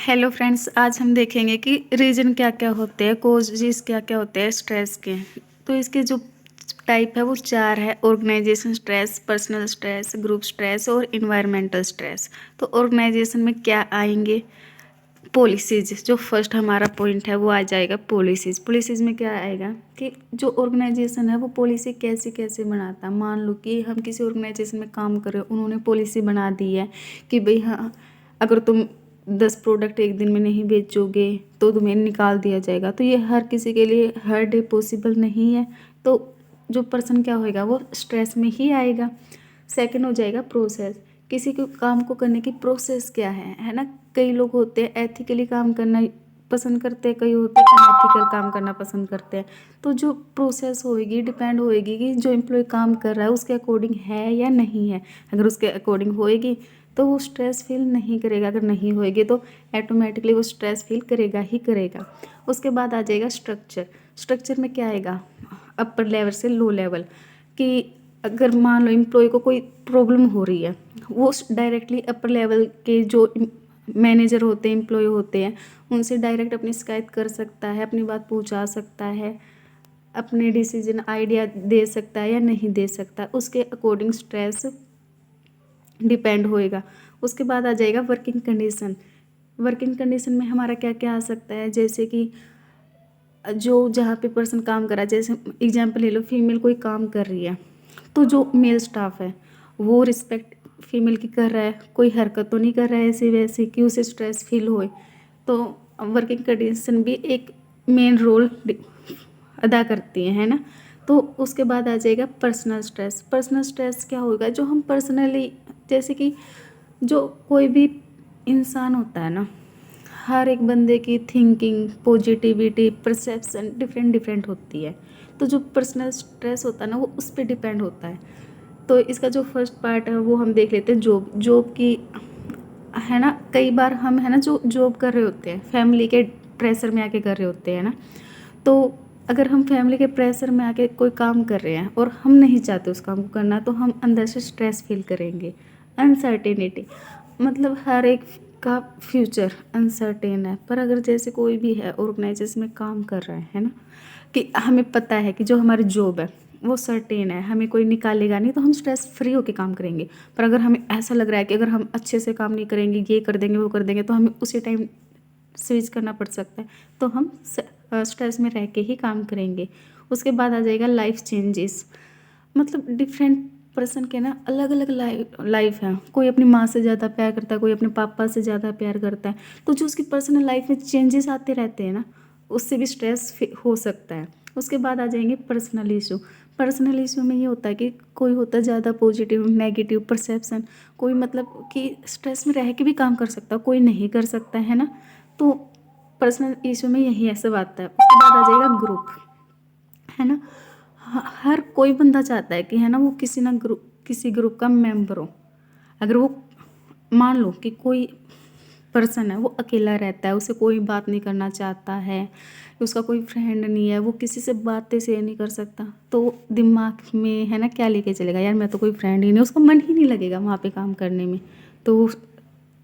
Hello friends, आज हम देखेंगे कि रीज़न क्या-क्या होते हैं, कॉजेज़ क्या-क्या होते हैं स्ट्रेस के। तो इसके जो टाइप है वो 4 है। Organisation stress, personal stress, group stress और एनवायरमेंटल स्ट्रेस। तो ऑर्गेनाइजेशन में क्या आएंगे? पॉलिसीज़। जो फर्स्ट हमारा पॉइंट है वो आ जाएगा पॉलिसीज़। पॉलिसीज़ में क्या आएगा कि जो ऑर्गेनाइजेशन है वो पॉलिसी कैसे-कैसे बनाता है। मान लो कि हम किसी ऑर्गेनाइजेशन में काम कर रहे हो, उन्होंने पॉलिसी बना दी है कि भई हाँ, अगर तुम 10 प्रोडक्ट एक दिन में नहीं बेचोगे तो तुम्हें निकाल दिया जाएगा। तो ये हर किसी के लिए हर डे पॉसिबल नहीं है। तो जो पर्सन क्या होएगा वो स्ट्रेस में ही आएगा। सेकंड हो जाएगा प्रोसेस। किसी को काम को करने की प्रोसेस क्या है ना। कई लोग होते हैं एथिकली काम करना पसंद करते हैं, कई होते हैं अनएथिकल काम करना पसंद करते हैं। तो जो प्रोसेस होएगी डिपेंड होएगी कि जो एम्प्लॉय काम कर रहा है उसके अकॉर्डिंग है या नहीं है। अगर उसके अकॉर्डिंग होएगी तो वो स्ट्रेस फील नहीं करेगा, अगर नहीं होएगी तो ऑटोमेटिकली वो स्ट्रेस फील करेगा ही करेगा। उसके बाद आ जाएगा स्ट्रक्चर। स्ट्रक्चर में क्या आएगा? अपर लेवल से लो लेवल। कि अगर मान लो एम्प्लॉय को कोई प्रॉब्लम हो रही है, वो डायरेक्टली अपर लेवल के जो मैनेजर होते हैं, एम्प्लॉय होते हैं, उनसे डायरेक्ट अपनी शिकायत कर सकता है, अपनी बात पहुंचा सकता है, अपने डिसीजन आइडिया दे सकता है या नहीं दे सकता, उसके अकॉर्डिंग स्ट्रेस डिपेंड होएगा। उसके बाद आ जाएगा वर्किंग कंडीशन। वर्किंग कंडीशन में हमारा क्या क्या आ सकता है, जैसे कि जो जहाँ पे पर्सन काम कर रहा है, जैसे एग्जांपल ले लो, फीमेल कोई काम कर रही है तो जो मेल स्टाफ है वो रिस्पेक्ट फीमेल की कर रहा है, कोई हरकत तो नहीं कर रहा है ऐसी वैसी कि उसे स्ट्रेस फील होए। तो वर्किंग कंडीशन भी एक मेन रोल अदा करती है ना। तो उसके बाद आ जाएगा पर्सनल स्ट्रेस। पर्सनल स्ट्रेस क्या होगा? जो हम पर्सनली, जैसे कि जो कोई भी इंसान होता है ना, हर एक बंदे की thinking, positivity, perception different different होती है। तो जो पर्सनल स्ट्रेस होता है ना वो उस पर डिपेंड होता है। तो इसका जो फर्स्ट पार्ट है वो हम देख लेते हैं जॉब। जॉब की है ना, कई बार हम है ना जो जॉब कर रहे होते हैं फैमिली के प्रेशर में आके कर रहे होते हैं ना। तो अगर हम फैमिली के प्रेशर में आके कोई काम कर रहे हैं और हम नहीं चाहते उस काम को करना, तो हम अंदर से स्ट्रेस फील करेंगे। अनसर्टेनिटी, मतलब हर एक का फ्यूचर अनसर्टेन है। पर अगर जैसे कोई भी है ऑर्गेनाइजेशन में काम कर रहा है ना, कि हमें पता है कि जो हमारी जॉब है वो सर्टेन है, हमें कोई निकालेगा नहीं, तो हम स्ट्रेस फ्री होकर काम करेंगे। पर अगर हमें ऐसा लग रहा है कि अगर हम अच्छे से काम नहीं करेंगे, ये कर देंगे वो कर देंगे, तो हमें उसी टाइम स्विच करना पड़ सकता है। तो हम स्ट्रेस में रह के ही काम करेंगे। उसके बाद आ जाएगा लाइफ चेंजेस। मतलब डिफरेंट पर्सन के ना अलग अलग लाइफ है। कोई अपनी माँ से ज़्यादा प्यार करता है, कोई अपने पापा से ज़्यादा प्यार करता है। तो जो उसकी पर्सनल लाइफ में चेंजेस आते रहते हैं ना, उससे भी स्ट्रेस हो सकता है। उसके बाद आ जाएंगे पर्सनल इशू। पर्सनल इशू में ये होता है कि कोई होता है ज़्यादा पॉजिटिव, नेगेटिव परसेप्शन। कोई मतलब कि स्ट्रेस में रह के भी काम कर सकता है, कोई नहीं कर सकता है ना। तो पर्सनल इशू में यही ऐसा आता है। उसके बाद आ जाएगा ग्रुप, है ना। हर कोई बंदा चाहता है कि है ना वो किसी ना ग्रुप, किसी ग्रुप का मेंबर हो। अगर वो मान लो कि कोई पर्सन है वो अकेला रहता है, उसे कोई बात नहीं करना चाहता है, उसका कोई फ्रेंड नहीं है, वो किसी से बातें शेयर नहीं कर सकता, तो दिमाग में है ना क्या लेके चलेगा, यार मैं तो कोई फ्रेंड ही नहीं, उसका मन ही नहीं लगेगा वहाँ पे काम करने में। तो वो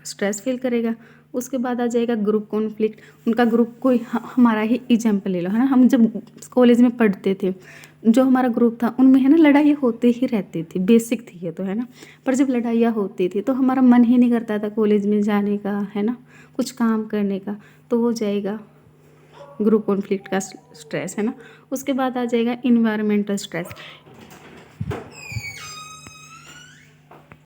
स्ट्रेस फील करेगा। उसके बाद आ जाएगा ग्रुप कॉन्फ्लिक्ट। उनका ग्रुप कोई हमारा ही एग्जाम्पल ले लो, है ना। हम जब कॉलेज में पढ़ते थे, जो हमारा ग्रुप था उनमें है ना लड़ाई होती ही रहती थी, बेसिक थी ये तो, है ना। पर जब लड़ाइयाँ होती थी तो हमारा मन ही नहीं करता था कॉलेज में जाने का, है ना, कुछ काम करने का। तो वो जाएगा ग्रुप कॉन्फ्लिक्ट का स्ट्रेस, है ना। उसके बाद आ जाएगा इन्वायरमेंटल स्ट्रेस।